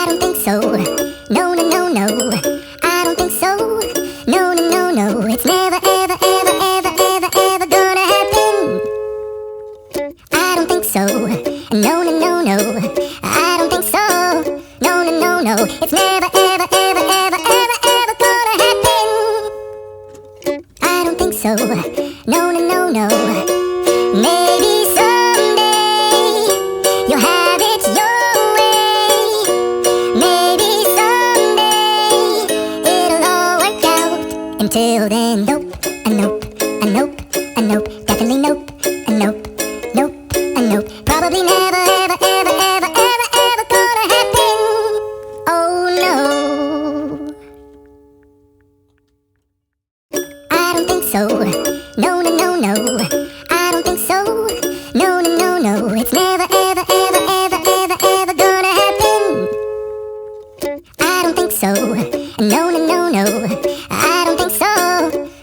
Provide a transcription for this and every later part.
I don't think so. No, no, no, no. I don't think so. No, no, no, no. It's never, ever, ever, ever, ever, ever gonna happen. I don't think so. No, no, no, no. I don't think so. No, no, no, no. It's never, ever, ever, ever, ever, ever gonna happen. I don't think so. No, no, no, no. Maybe someday you'll have it your way. Maybe someday it'll all work out. Until then, nope, a nope, a nope, a nope, definitely nope, a nope, nope, a nope. Probably never, ever, ever, ever, ever, ever gonna happen. Oh no. I don't think so. No, no, no, no. I don't think so. No, no, no, no. It's never, ever, ever, ever, ever, ever gonna happen. I don't think so. No, no, no, no. I don't think so.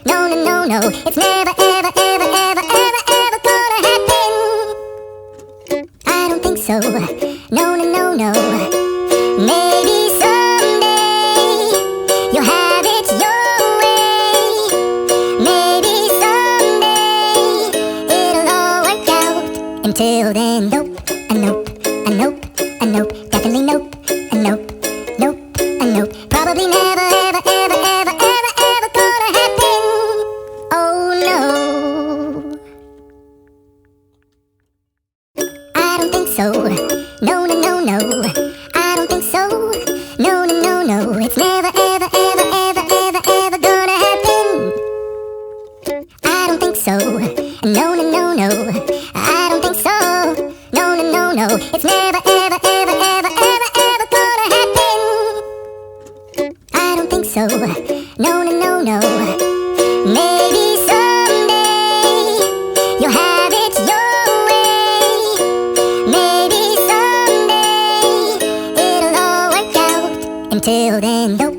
No, no, no, no. It's never, ever, ever, ever, ever, ever gonna happen. I don't think so. No, no, no, no. Maybe someday you'll have it your way. Maybe someday it'll all work out. Until then, nope, a nope, a nope, a nope, definitely nope, a nope, nope, a nope. Probably never, ever, ever, ever, ever, ever gonna happen. Oh no. I don't think so. No, no, no, no. I don't think so. No, no, no, no. It's never, ever, ever, ever, ever, ever gonna happen. I don't think so. No, no, no, no. I don't think so. No, no, no, no. It's never, ever, ever, ever, ever, ever gonna happen. I don't think so. No, no, no, no. Maybe someday you'll have it your way. Maybe someday it'll all work out. Until then, nope,